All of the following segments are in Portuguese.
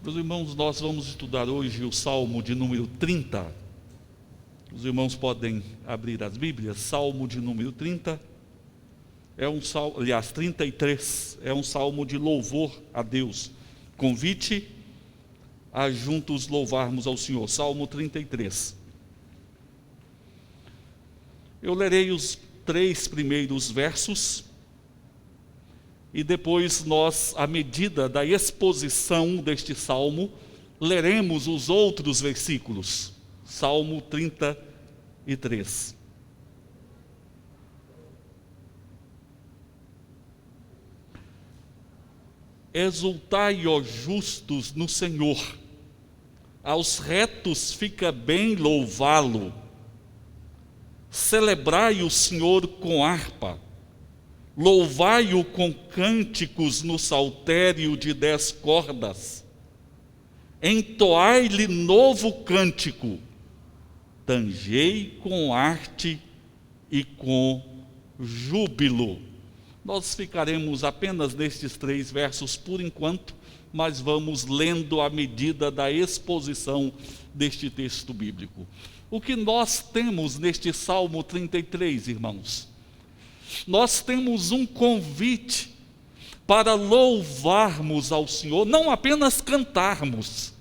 Meus irmãos, nós vamos estudar hoje o Salmo de número 30. Os irmãos podem abrir as Bíblias. Salmo de número 30. É um salmo, aliás, 33. É um salmo de louvor a Deus. Convite a juntos louvarmos ao Senhor. Salmo 33. Eu lerei os 3 primeiros versos. E depois nós, à medida da exposição deste salmo, leremos os outros versículos. Salmo 33. Exultai, ó justos, no Senhor. Aos retos fica bem louvá-lo. Celebrai o Senhor com harpa. Louvai-o com cânticos no saltério de 10 cordas. Entoai-lhe novo cântico. Tangei com arte e com júbilo. Nós ficaremos apenas nestes 3 versos por enquanto, mas vamos lendo à medida da exposição deste texto bíblico. O que nós temos neste Salmo 33, irmãos? Nós temos um convite para louvarmos ao Senhor, não apenas cantarmos,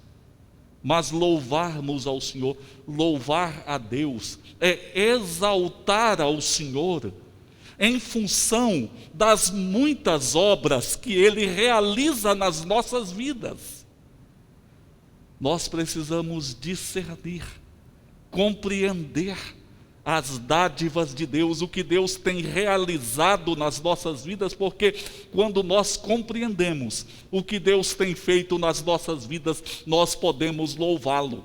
mas louvarmos ao Senhor. Louvar a Deus é exaltar ao Senhor em função das muitas obras que Ele realiza nas nossas vidas. Nós precisamos discernir, compreender as dádivas de Deus, o que Deus tem realizado nas nossas vidas, porque quando nós compreendemos o que Deus tem feito nas nossas vidas, nós podemos louvá-lo.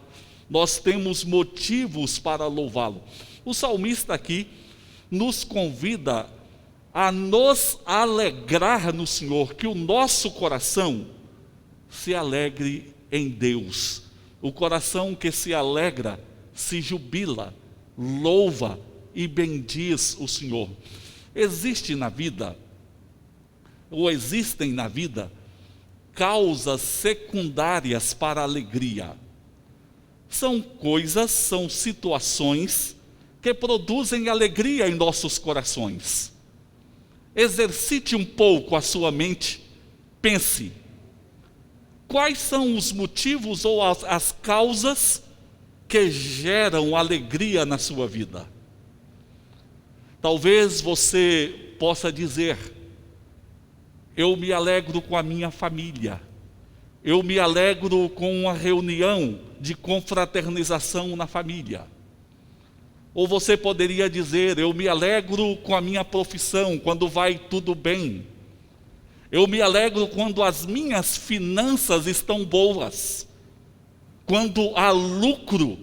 Nós temos motivos para louvá-lo. O salmista aqui nos convida a nos alegrar no Senhor, que o nosso coração se alegre em Deus. O coração que se alegra, se jubila, louva e bendiz o Senhor. Existem na vida causas secundárias para a alegria. São coisas, são situações que produzem alegria em nossos corações. Exercite um pouco a sua mente, pense. Quais são os motivos ou as causas que geram alegria na sua vida? Talvez você possa dizer: eu me alegro com a minha família, eu me alegro com uma reunião de confraternização na família. Ou você poderia dizer: eu me alegro com a minha profissão, quando vai tudo bem. Eu me alegro quando as minhas finanças estão boas, quando há lucro.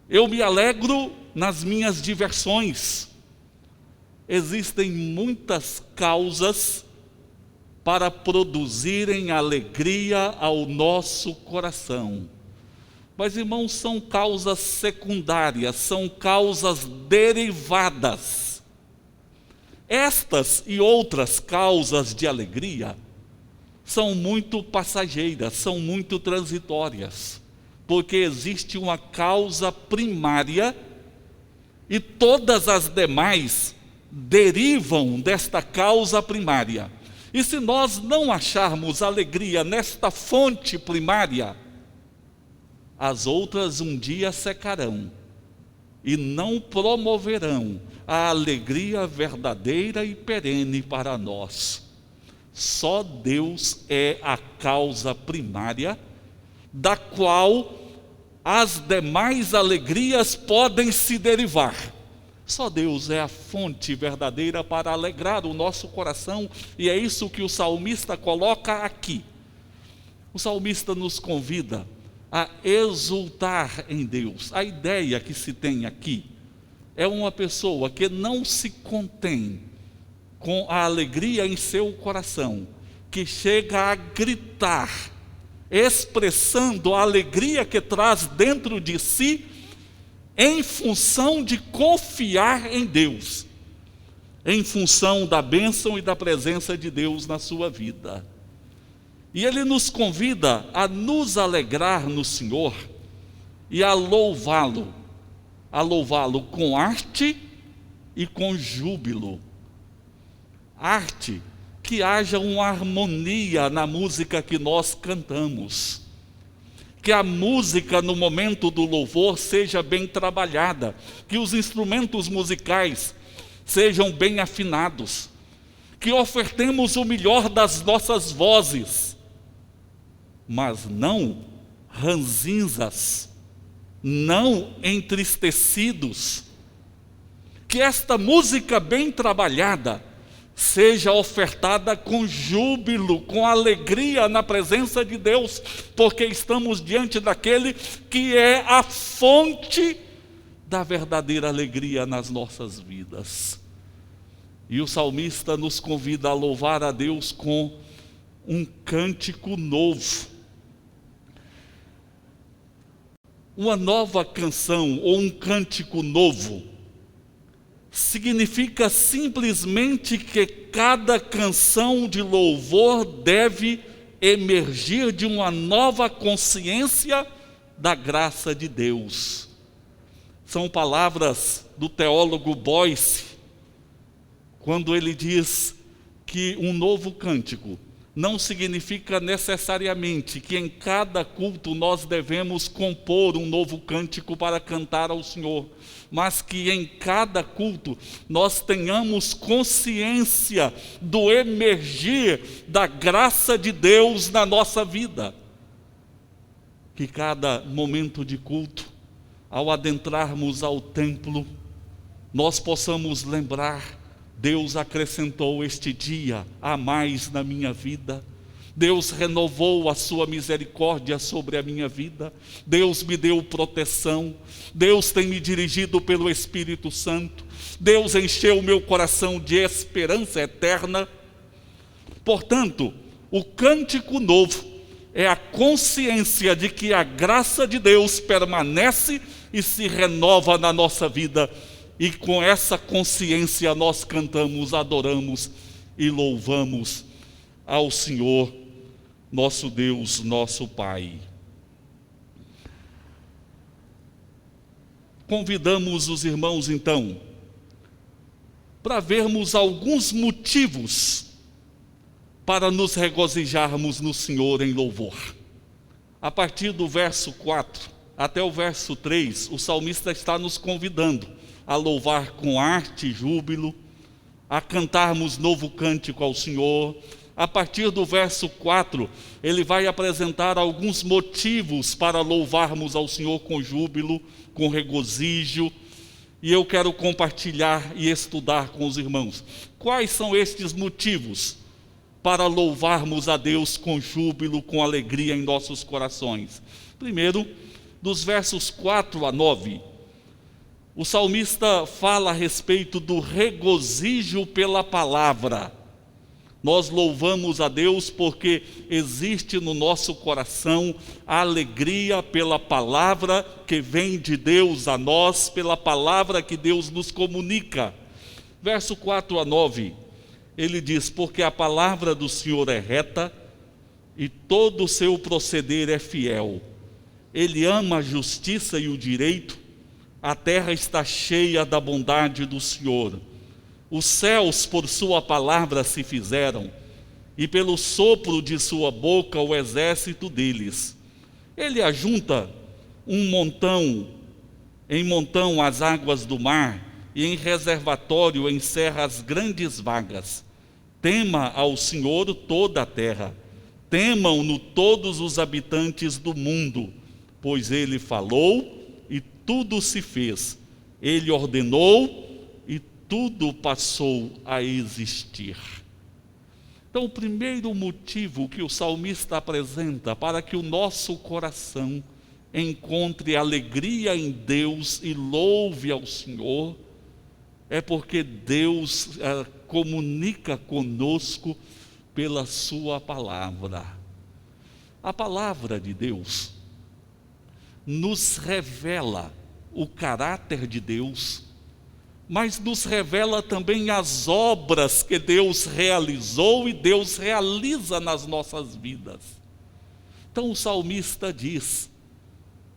Eu me alegro nas minhas diversões. Existem muitas causas para produzirem alegria ao nosso coração. Mas, irmãos, são causas secundárias, são causas derivadas. Estas e outras causas de alegria são muito passageiras, são muito transitórias, porque existe uma causa primária e todas as demais derivam desta causa primária. E se nós não acharmos alegria nesta fonte primária, as outras um dia secarão e não promoverão a alegria verdadeira e perene para nós. Só Deus é a causa primária, da qual as demais alegrias podem se derivar. Só Deus é a fonte verdadeira para alegrar o nosso coração, e é isso que o salmista coloca aqui. O salmista nos convida a exultar em Deus. A ideia que se tem aqui é uma pessoa que não se contém com a alegria em seu coração, que chega a gritar, expressando a alegria que traz dentro de si, em função de confiar em Deus, em função da bênção e da presença de Deus na sua vida. E Ele nos convida a nos alegrar no Senhor e a louvá-lo com arte e com júbilo. Arte, que haja uma harmonia na música que nós cantamos. Que a música no momento do louvor seja bem trabalhada, que os instrumentos musicais sejam bem afinados, que ofertemos o melhor das nossas vozes, mas não ranzinzas, não entristecidos. Que esta música bem trabalhada seja ofertada com júbilo, com alegria na presença de Deus, porque estamos diante daquele que é a fonte da verdadeira alegria nas nossas vidas. E o salmista nos convida a louvar a Deus com um cântico novo. Uma nova canção ou um cântico novo significa simplesmente que cada canção de louvor deve emergir de uma nova consciência da graça de Deus. São palavras do teólogo Boyce, quando ele diz que um novo cântico não significa necessariamente que em cada culto nós devemos compor um novo cântico para cantar ao Senhor, mas que em cada culto nós tenhamos consciência do emergir da graça de Deus na nossa vida. Que cada momento de culto, ao adentrarmos ao templo, nós possamos lembrar: Deus acrescentou este dia a mais na minha vida. Deus renovou a sua misericórdia sobre a minha vida. Deus me deu proteção. Deus tem me dirigido pelo Espírito Santo. Deus encheu o meu coração de esperança eterna. Portanto, o cântico novo é a consciência de que a graça de Deus permanece e se renova na nossa vida. E com essa consciência nós cantamos, adoramos e louvamos ao Senhor, nosso Deus, nosso Pai. Convidamos os irmãos então para vermos alguns motivos para nos regozijarmos no Senhor em louvor. A partir do verso 4 até o verso 3, o salmista está nos convidando a louvar com arte e júbilo, a cantarmos novo cântico ao Senhor. A partir do verso 4, ele vai apresentar alguns motivos para louvarmos ao Senhor com júbilo, com regozijo, e eu quero compartilhar e estudar com os irmãos. Quais são estes motivos para louvarmos a Deus com júbilo, com alegria em nossos corações? Primeiro, dos versos 4 a 9, o salmista fala a respeito do regozijo pela palavra. Nós louvamos a Deus porque existe no nosso coração a alegria pela palavra que vem de Deus a nós, pela palavra que Deus nos comunica. Verso 4 a 9, ele diz: porque a palavra do Senhor é reta e todo o seu proceder é fiel. Ele ama a justiça e o direito. A terra está cheia da bondade do Senhor. Os céus por sua palavra se fizeram, e pelo sopro de sua boca o exército deles. Ele ajunta em montão as águas do mar, e em reservatório encerra as grandes vagas. Tema ao Senhor toda a terra, temam-no todos os habitantes do mundo, pois ele falou e tudo se fez, ele ordenou e tudo passou a existir. Então, o primeiro motivo que o salmista apresenta para que o nosso coração encontre alegria em Deus e louve ao Senhor, é porque Deus comunica conosco pela sua palavra. A palavra de Deus nos revela o caráter de Deus, mas nos revela também as obras que Deus realizou e Deus realiza nas nossas vidas. Então o salmista diz: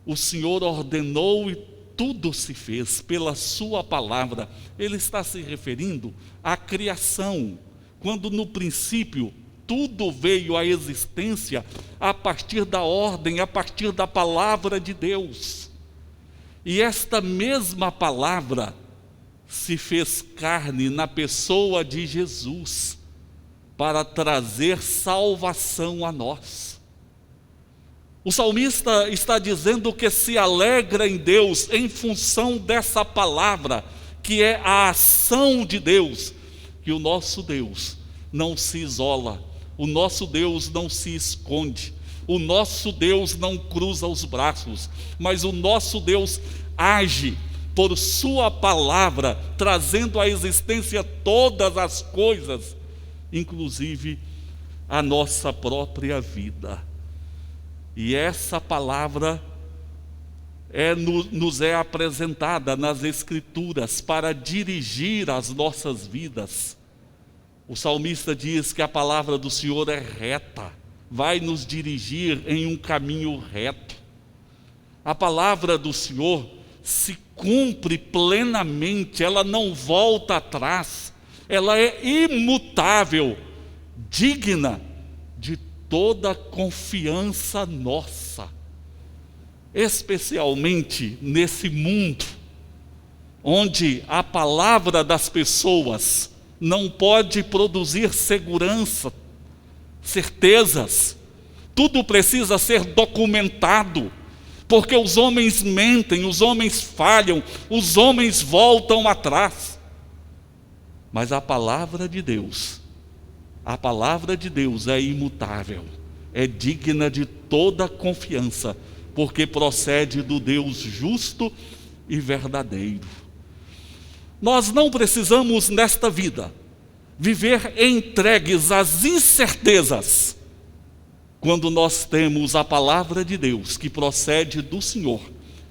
o Senhor ordenou e tudo se fez pela sua palavra. Ele está se referindo à criação, quando no princípio tudo veio à existência a partir da ordem, a partir da palavra de Deus. E esta mesma palavra se fez carne na pessoa de Jesus, para trazer salvação a nós. O salmista está dizendo que se alegra em Deus em função dessa palavra, que é a ação de Deus, que o nosso Deus não se isola, o nosso Deus não se esconde, o nosso Deus não cruza os braços, mas o nosso Deus age por sua palavra, trazendo à existência todas as coisas, inclusive a nossa própria vida. E essa palavra nos é apresentada nas Escrituras para dirigir as nossas vidas. O salmista diz que a palavra do Senhor é reta, vai nos dirigir em um caminho reto. A palavra do Senhor se cumpre plenamente, ela não volta atrás, ela é imutável, digna de toda confiança nossa, especialmente nesse mundo, onde a palavra das pessoas não pode produzir segurança, certezas, tudo precisa ser documentado, porque os homens mentem, os homens falham, os homens voltam atrás. Mas a palavra de Deus é imutável, é digna de toda confiança, porque procede do Deus justo e verdadeiro. Nós não precisamos nesta vida viver entregues às incertezas, quando nós temos a palavra de Deus, que procede do Senhor,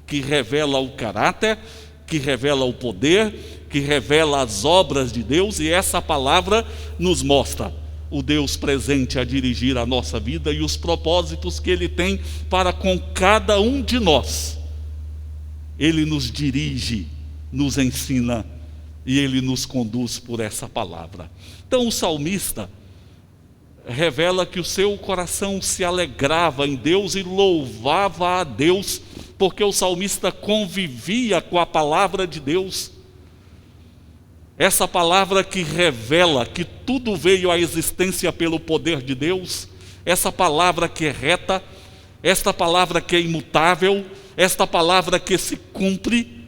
que revela o caráter, que revela o poder, que revela as obras de Deus, e essa palavra nos mostra o Deus presente a dirigir a nossa vida e os propósitos que Ele tem para com cada um de nós. Ele nos dirige, nos ensina e Ele nos conduz por essa palavra. Então o salmista revela que o seu coração se alegrava em Deus e louvava a Deus, porque o salmista convivia com a palavra de Deus. Essa palavra que revela que tudo veio à existência pelo poder de Deus, essa palavra que é reta, esta palavra que é imutável, esta palavra que se cumpre,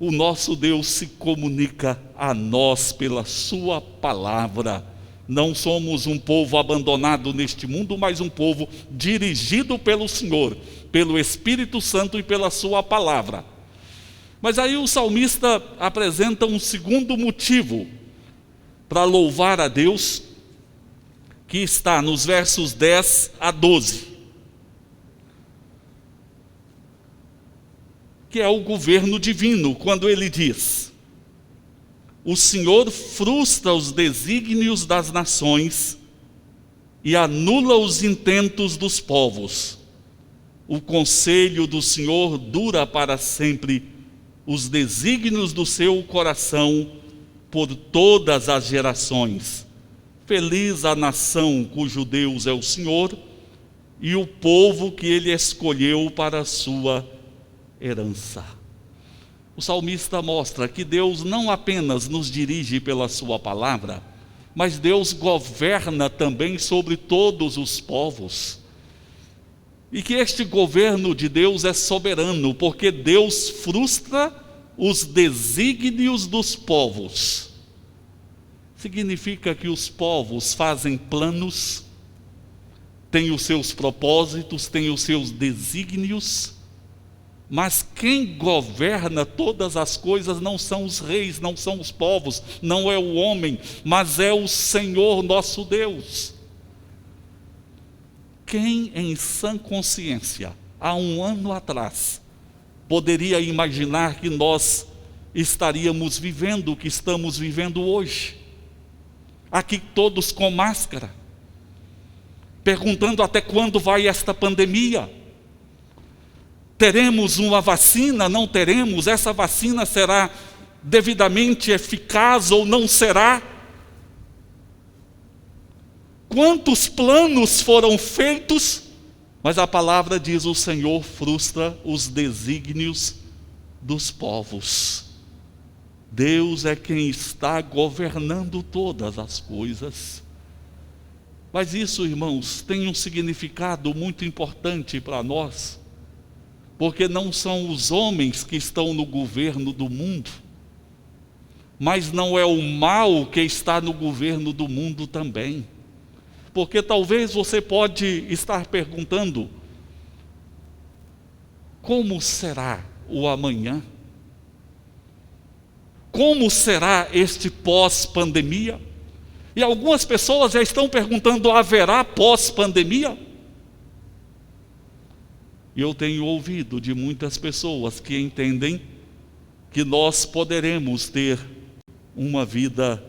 o nosso Deus se comunica a nós pela sua palavra. Não somos um povo abandonado neste mundo, mas um povo dirigido pelo Senhor, pelo Espírito Santo e pela sua palavra. Mas aí o salmista apresenta um segundo motivo para louvar a Deus, que está nos versos 10 a 12, que é o governo divino, quando ele diz: o Senhor frustra os desígnios das nações e anula os intentos dos povos. O conselho do Senhor dura para sempre, os desígnios do seu coração por todas as gerações. Feliz a nação cujo Deus é o Senhor e o povo que Ele escolheu para a sua herança. O salmista mostra que Deus não apenas nos dirige pela sua palavra, mas Deus governa também sobre todos os povos. E que este governo de Deus é soberano, porque Deus frustra os desígnios dos povos. Significa que os povos fazem planos, têm os seus propósitos, têm os seus desígnios, mas quem governa todas as coisas não são os reis, não são os povos, não é o homem, mas é o Senhor nosso Deus. Quem em sã consciência, há um ano atrás, poderia imaginar que nós estaríamos vivendo o que estamos vivendo hoje. Aqui todos com máscara, perguntando até quando vai esta pandemia. Teremos uma vacina? Não teremos? Essa vacina será devidamente eficaz ou não será? Quantos planos foram feitos? Mas a palavra diz: o Senhor frustra os desígnios dos povos. Deus é quem está governando todas as coisas. Mas isso, irmãos, tem um significado muito importante para nós, porque não são os homens que estão no governo do mundo, mas não é o mal que está no governo do mundo também. Porque talvez você pode estar perguntando: como será o amanhã? Como será este pós-pandemia? E algumas pessoas já estão perguntando: haverá pós-pandemia? E eu tenho ouvido de muitas pessoas que entendem que nós poderemos ter uma vida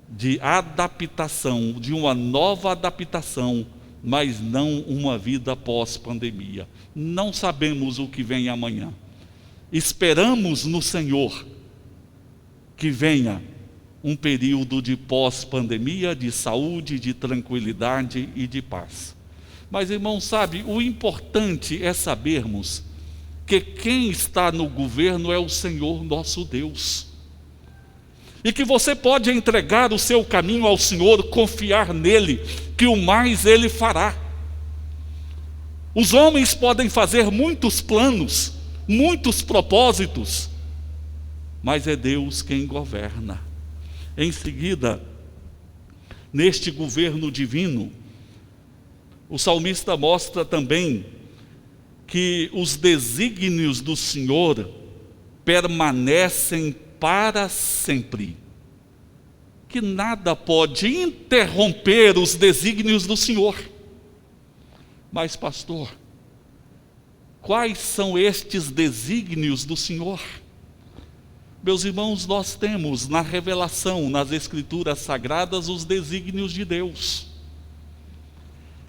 de adaptação, de uma nova adaptação, mas não uma vida pós-pandemia. Não sabemos o que vem amanhã. Esperamos no Senhor que venha um período de pós-pandemia, de saúde, de tranquilidade e de paz. Mas, irmão, sabe, o importante é sabermos que quem está no governo é o Senhor nosso Deus. E que você pode entregar o seu caminho ao Senhor, confiar nele, que o mais ele fará. Os homens podem fazer muitos planos, muitos propósitos, mas é Deus quem governa. Em seguida, neste governo divino, o salmista mostra também que os desígnios do Senhor permanecem para sempre, que nada pode interromper os desígnios do Senhor. Mas, pastor, quais são estes desígnios do Senhor? Meus irmãos, nós temos na revelação, nas Escrituras Sagradas, os desígnios de Deus.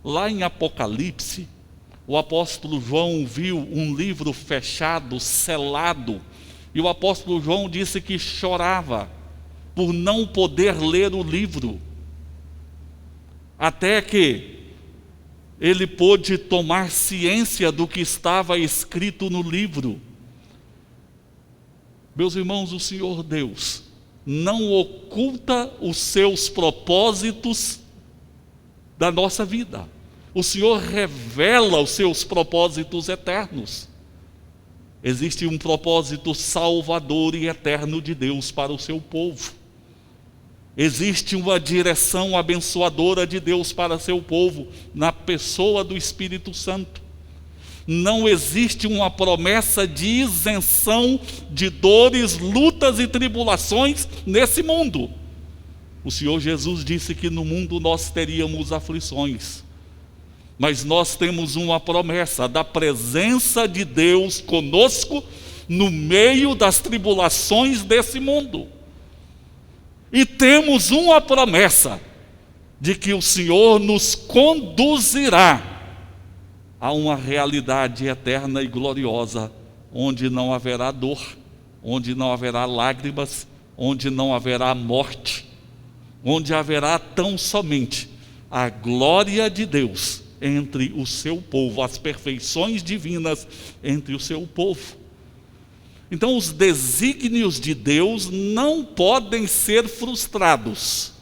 Lá em Apocalipse, o apóstolo João viu um livro fechado, selado, e o apóstolo João disse que chorava por não poder ler o livro, até que ele pôde tomar ciência do que estava escrito no livro. Meus irmãos, o Senhor Deus não oculta os seus propósitos da nossa vida. O Senhor revela os seus propósitos eternos. Existe um propósito salvador e eterno de Deus para o seu povo. Existe uma direção abençoadora de Deus para seu povo, na pessoa do Espírito Santo. Não existe uma promessa de isenção de dores, lutas e tribulações nesse mundo. O Senhor Jesus disse que no mundo nós teríamos aflições, mas nós temos uma promessa da presença de Deus conosco no meio das tribulações desse mundo. E temos uma promessa de que o Senhor nos conduzirá a uma realidade eterna e gloriosa, onde não haverá dor, onde não haverá lágrimas, onde não haverá morte, onde haverá tão somente a glória de Deus entre o seu povo, as perfeições divinas entre o seu povo. Então, os desígnios de Deus não podem ser frustrados.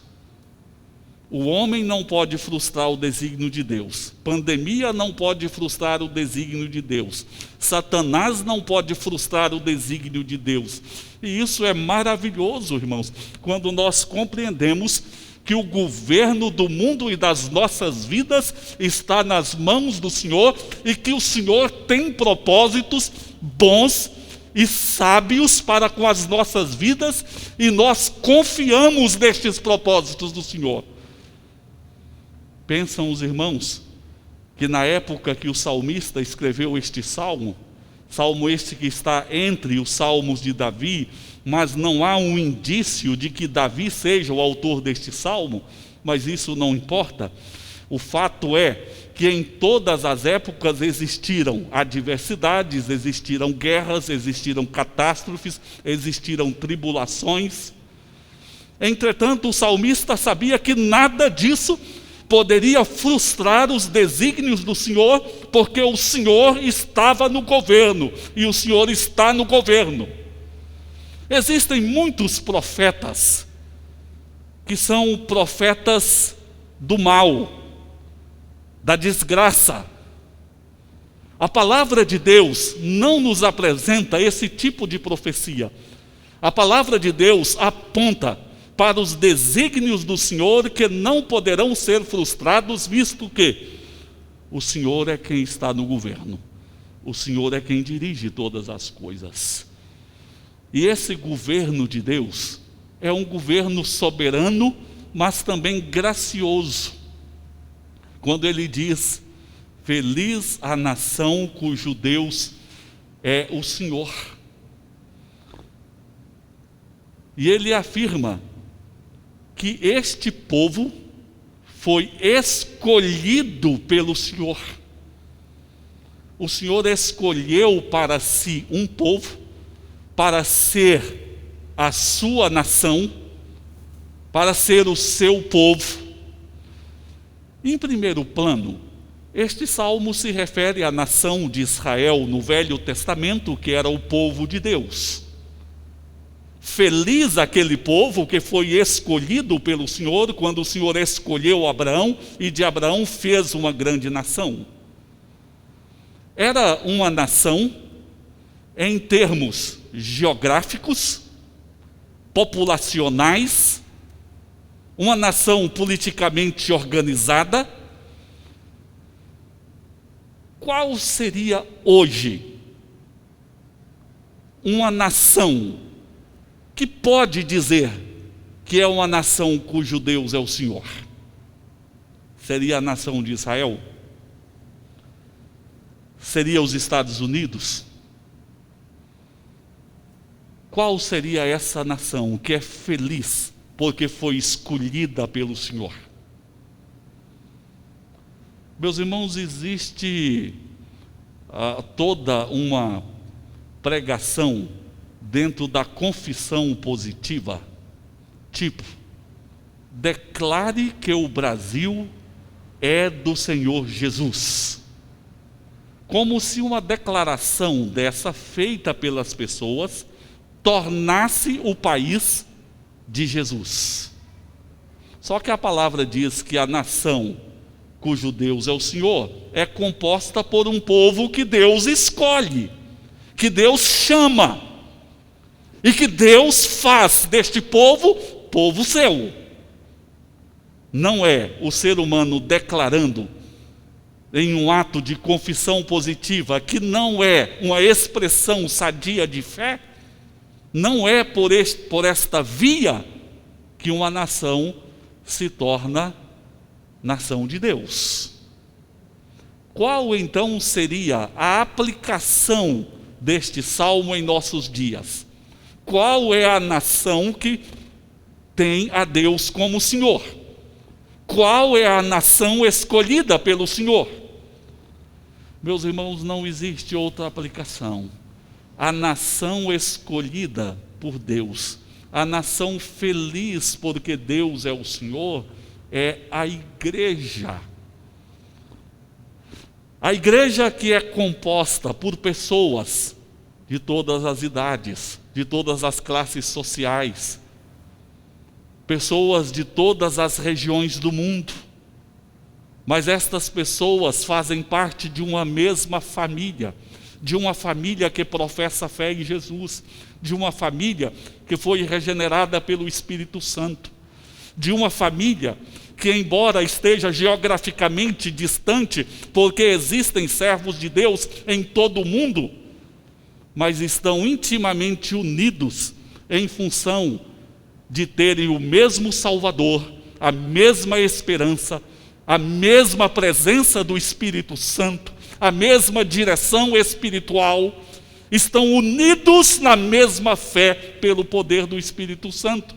O homem não pode frustrar o desígnio de Deus. Pandemia não pode frustrar o desígnio de Deus. Satanás não pode frustrar o desígnio de Deus. E isso é maravilhoso, irmãos, quando nós compreendemos que o governo do mundo e das nossas vidas está nas mãos do Senhor e que o Senhor tem propósitos bons e sábios para com as nossas vidas, e nós confiamos nestes propósitos do Senhor. Pensam os irmãos que na época que o salmista escreveu este salmo, salmo este que está entre os salmos de Davi, mas não há um indício de que Davi seja o autor deste salmo, mas isso não importa. O fato é que em todas as épocas existiram adversidades, existiram guerras, existiram catástrofes, existiram tribulações. Entretanto, o salmista sabia que nada disso poderia frustrar os desígnios do Senhor, porque o Senhor estava no governo, e o Senhor está no governo. Existem muitos profetas que são profetas do mal, da desgraça. A palavra de Deus não nos apresenta esse tipo de profecia. A palavra de Deus aponta para os desígnios do Senhor que não poderão ser frustrados, visto que o Senhor é quem está no governo. O Senhor é quem dirige todas as coisas. E esse governo de Deus é um governo soberano, mas também gracioso. Quando ele diz: feliz a nação cujo Deus é o Senhor. E ele afirma que este povo foi escolhido pelo Senhor. O Senhor escolheu para si um povo, para ser a sua nação, para ser o seu povo. Em primeiro plano, este salmo se refere à nação de Israel no Velho Testamento, que era o povo de Deus. Feliz aquele povo que foi escolhido pelo Senhor, quando o Senhor escolheu Abraão, e de Abraão fez uma grande nação. Era uma nação em termos geográficos, populacionais, uma nação politicamente organizada. Qual seria hoje uma nação que pode dizer que é uma nação cujo Deus é o Senhor? Seria a nação de Israel? Seria os Estados Unidos? Qual seria essa nação que é feliz porque foi escolhida pelo Senhor? Meus irmãos, existe toda uma pregação dentro da confissão positiva, tipo: declare que o Brasil é do Senhor Jesus. Como se uma declaração dessa feita pelas pessoas tornasse o país de Jesus. Só que a palavra diz que a nação cujo Deus é o Senhor é composta por um povo que Deus escolhe, que Deus chama, e que Deus faz deste povo, povo seu. Não é o ser humano declarando em um ato de confissão positiva, que não é uma expressão sadia de fé, não é por esta via que uma nação se torna nação de Deus. Qual então seria a aplicação deste salmo em nossos dias? Qual é a nação que tem a Deus como Senhor? Qual é a nação escolhida pelo Senhor? Meus irmãos, não existe outra aplicação. A nação escolhida por Deus, a nação feliz porque Deus é o Senhor, é a igreja. A igreja que é composta por pessoas de todas as idades, de todas as classes sociais, pessoas de todas as regiões do mundo, mas estas pessoas fazem parte de uma mesma família, de uma família que professa fé em Jesus, de uma família que foi regenerada pelo Espírito Santo, de uma família que, embora esteja geograficamente distante, porque existem servos de Deus em todo o mundo, mas estão intimamente unidos em função de terem o mesmo Salvador, a mesma esperança, a mesma presença do Espírito Santo, a mesma direção espiritual, estão unidos na mesma fé pelo poder do Espírito Santo.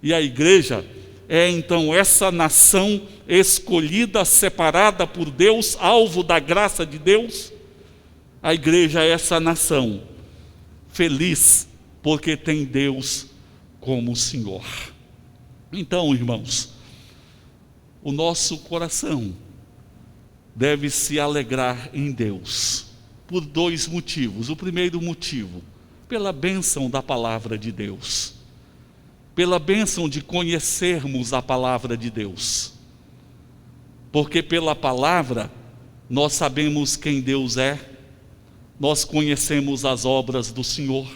E a igreja é então essa nação escolhida, separada por Deus, alvo da graça de Deus. A igreja é essa nação feliz porque tem Deus como Senhor. Então, irmãos, o nosso coração deve se alegrar em Deus por dois motivos. O primeiro motivo, pela bênção da palavra de Deus, pela bênção de conhecermos a palavra de Deus, porque pela palavra nós sabemos quem Deus é, nós conhecemos as obras do Senhor,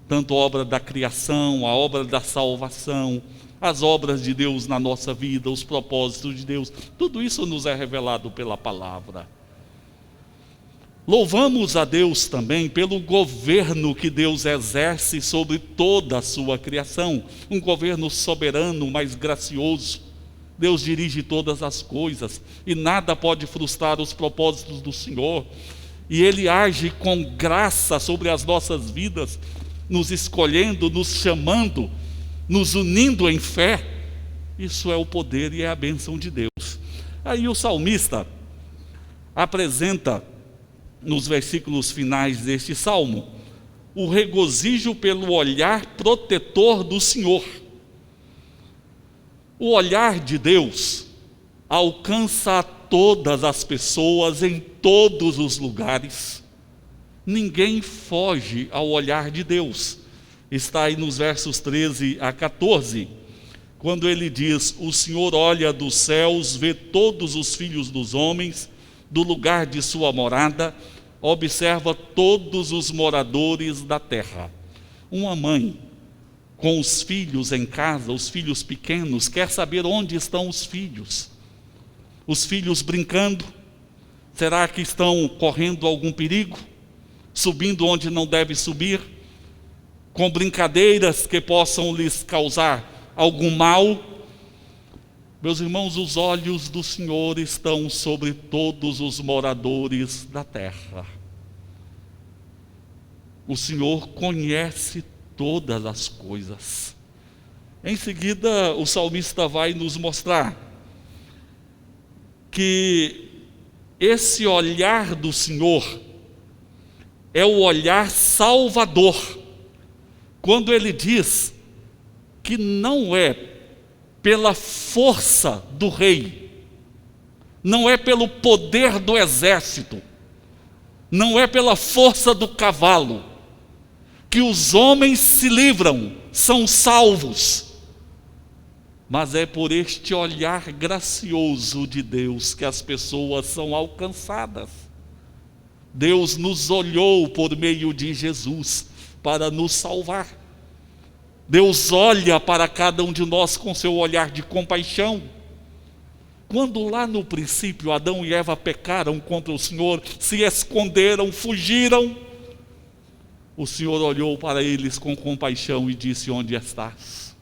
tanto a obra da criação, a obra da salvação, as obras de Deus na nossa vida, os propósitos de Deus, tudo isso nos é revelado pela palavra. Louvamos a Deus também pelo governo que Deus exerce sobre toda a sua criação, um governo soberano, mas gracioso. Deus dirige todas as coisas e nada pode frustrar os propósitos do Senhor. E Ele age com graça sobre as nossas vidas, nos escolhendo, nos chamando, nos unindo em fé. Isso é o poder e é a bênção de Deus. Aí o salmista apresenta, nos versículos finais deste salmo, o regozijo pelo olhar protetor do Senhor. O olhar de Deus alcança a todas as pessoas em todos os lugares. Ninguém foge ao olhar de Deus. Está aí nos versos 13 a 14, quando ele diz: o Senhor olha dos céus, vê todos os filhos dos homens, do lugar de sua morada, observa todos os moradores da terra. Uma mãe com os filhos em casa, os filhos pequenos, quer saber onde estão os filhos. Os filhos brincando, será que estão correndo algum perigo? Subindo onde não deve subir? Com brincadeiras que possam lhes causar algum mal? Meus irmãos, os olhos do Senhor estão sobre todos os moradores da terra. O Senhor conhece todas as coisas. Em seguida, o salmista vai nos mostrar que esse olhar do Senhor é o olhar salvador. Quando ele diz que não é pela força do rei, não é pelo poder do exército, não é pela força do cavalo, que os homens se livram, são salvos, mas é por este olhar gracioso de Deus que as pessoas são alcançadas. Deus nos olhou por meio de Jesus para nos salvar. Deus olha para cada um de nós com seu olhar de compaixão. Quando lá no princípio Adão e Eva pecaram contra o Senhor, se esconderam, fugiram, o Senhor olhou para eles com compaixão e disse: onde estás?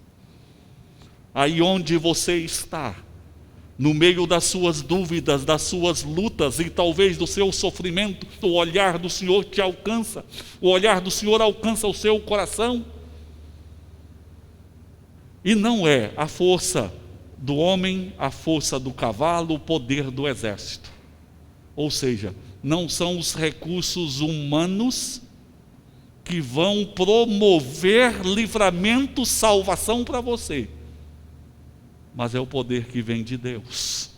Aí onde você está, no meio das suas dúvidas, das suas lutas e talvez do seu sofrimento, o olhar do Senhor te alcança, o olhar do Senhor alcança o seu coração. E não é a força do homem, a força do cavalo, o poder do exército. Ou seja, não são os recursos humanos que vão promover livramento, salvação para você, mas é o poder que vem de Deus.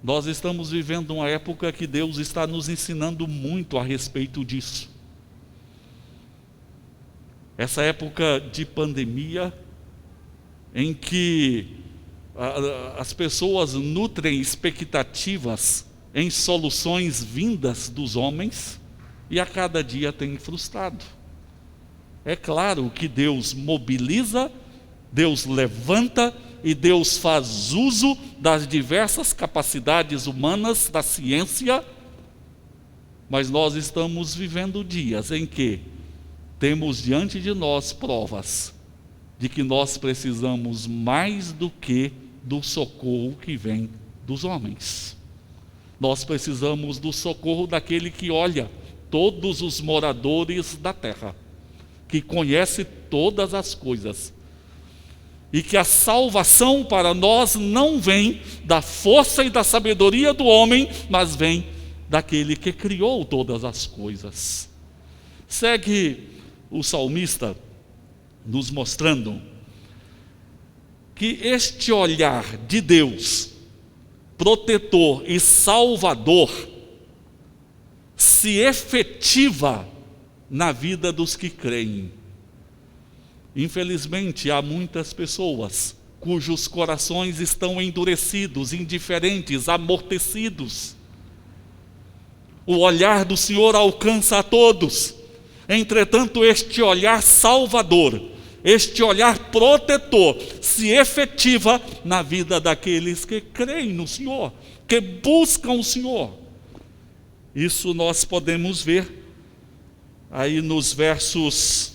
Nós estamos vivendo uma época que Deus está nos ensinando muito a respeito disso. Essa época de pandemia, em que as pessoas nutrem expectativas em soluções vindas dos homens, e a cada dia tem frustrado. É claro que Deus mobiliza, Deus levanta e Deus faz uso das diversas capacidades humanas, da ciência, mas nós estamos vivendo dias em que temos diante de nós provas de que nós precisamos mais do que do socorro que vem dos homens. Nós precisamos do socorro daquele que olha todos os moradores da terra, que conhece todas as coisas, e que a salvação para nós não vem da força e da sabedoria do homem, mas vem daquele que criou todas as coisas. Segue o salmista nos mostrando que este olhar de Deus, protetor e salvador, se efetiva na vida dos que creem. Infelizmente, há muitas pessoas cujos corações estão endurecidos, indiferentes, amortecidos. O olhar do Senhor alcança a todos. Entretanto, este olhar salvador, este olhar protetor, se efetiva na vida daqueles que creem no Senhor, que buscam o Senhor. Isso nós podemos ver aí nos versos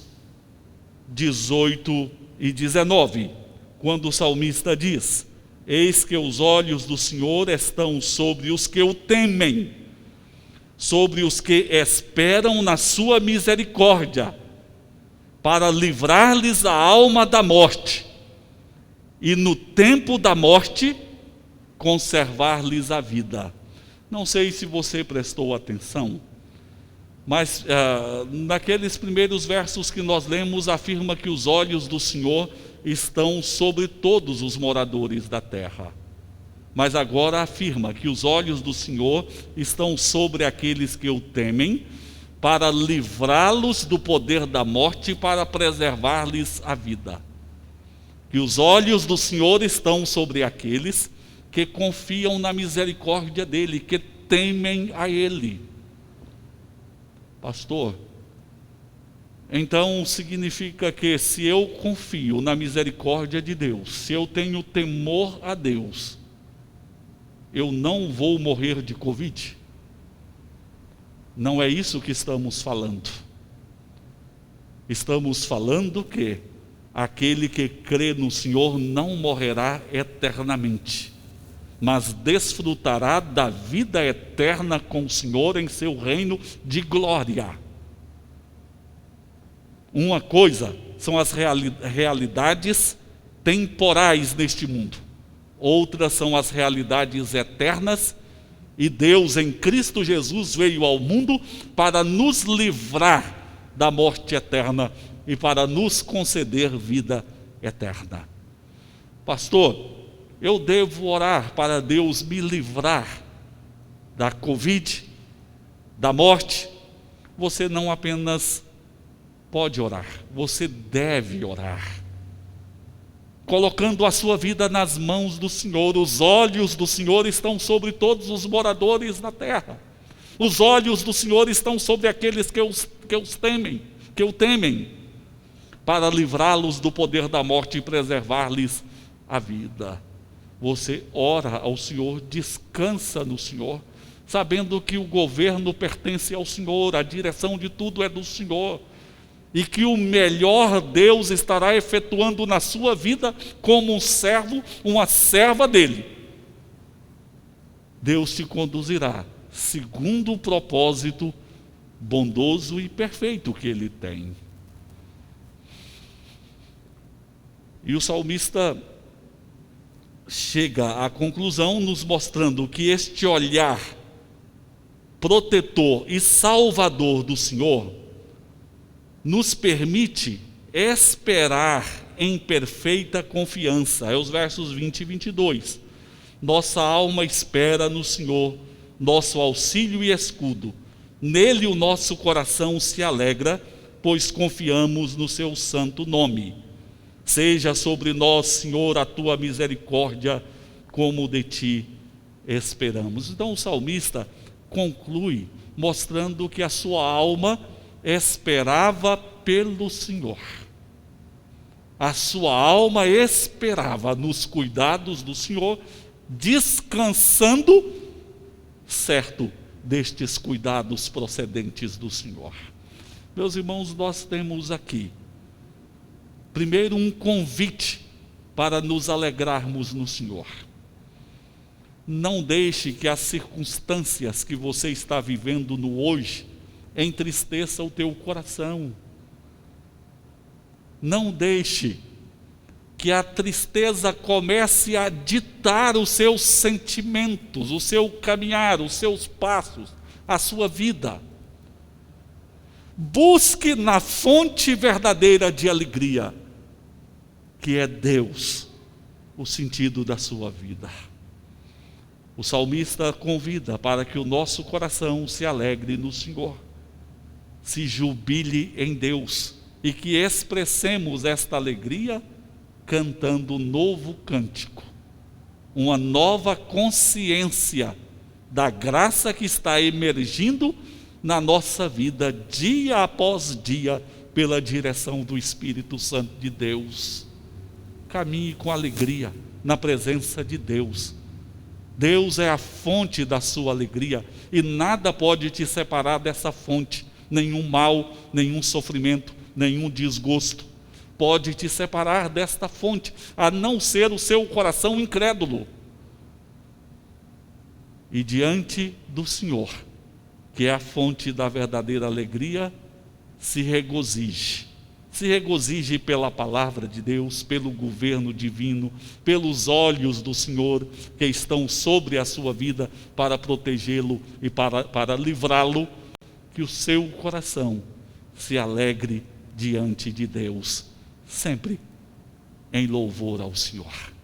18 e 19, quando o salmista diz: eis que os olhos do Senhor estão sobre os que o temem, sobre os que esperam na sua misericórdia, para livrar-lhes a alma da morte, e no tempo da morte conservar-lhes a vida. Não sei se você prestou atenção, mas naqueles primeiros versos que nós lemos, afirma que os olhos do Senhor estão sobre todos os moradores da terra. Mas agora afirma que os olhos do Senhor estão sobre aqueles que o temem, para livrá-los do poder da morte e para preservar-lhes a vida. Que os olhos do Senhor estão sobre aqueles que confiam na misericórdia dele, que temem a ele. Pastor, então significa que se eu confio na misericórdia de Deus, se eu tenho temor a Deus, eu não vou morrer de Covid? Não é isso que estamos falando. Estamos falando que aquele que crê no Senhor não morrerá eternamente, mas desfrutará da vida eterna com o Senhor em seu reino de glória. Uma coisa são as realidades temporais neste mundo, outras são as realidades eternas, e Deus em Cristo Jesus veio ao mundo para nos livrar da morte eterna e para nos conceder vida eterna. Pastor, eu devo orar para Deus me livrar da Covid, da morte? Você não apenas pode orar, você deve orar, colocando a sua vida nas mãos do Senhor. Os olhos do Senhor estão sobre todos os moradores da terra. Os olhos do Senhor estão sobre aqueles que o temem, para livrá-los do poder da morte e preservar-lhes a vida. Você ora ao Senhor, descansa no Senhor, sabendo que o governo pertence ao Senhor, a direção de tudo é do Senhor, e que o melhor Deus estará efetuando na sua vida como um servo, uma serva dele. Deus te conduzirá segundo o propósito bondoso e perfeito que ele tem. E o salmista chega à conclusão nos mostrando que este olhar protetor e salvador do Senhor nos permite esperar em perfeita confiança. É os versos 20 e 22. Nossa alma espera no Senhor, nosso auxílio e escudo. Nele o nosso coração se alegra, pois confiamos no seu santo nome. Seja sobre nós, Senhor, a tua misericórdia, como de ti esperamos. Então o salmista conclui mostrando que a sua alma esperava pelo Senhor. A sua alma esperava nos cuidados do Senhor, descansando certo destes cuidados procedentes do Senhor. Meus irmãos, nós temos aqui primeiro um convite para nos alegrarmos no Senhor. Não deixe que as circunstâncias que você está vivendo no hoje entristeça o teu coração. Não deixe que a tristeza comece a ditar os seus sentimentos, o seu caminhar, os seus passos, a sua vida. Busque na fonte verdadeira de alegria, que é Deus, o sentido da sua vida. O salmista convida para que o nosso coração se alegre no Senhor, se jubile em Deus, e que expressemos esta alegria cantando um novo cântico, uma nova consciência da graça que está emergindo na nossa vida, dia após dia, pela direção do Espírito Santo de Deus. Caminhe com alegria na presença de Deus. Deus é a fonte da sua alegria, e nada pode te separar dessa fonte. Nenhum mal, nenhum sofrimento, nenhum desgosto pode te separar desta fonte, a não ser o seu coração incrédulo. E diante do Senhor, que é a fonte da verdadeira alegria, se regozije. Se regozije pela palavra de Deus, pelo governo divino, pelos olhos do Senhor que estão sobre a sua vida para protegê-lo e para livrá-lo. Que o seu coração se alegre diante de Deus, sempre em louvor ao Senhor.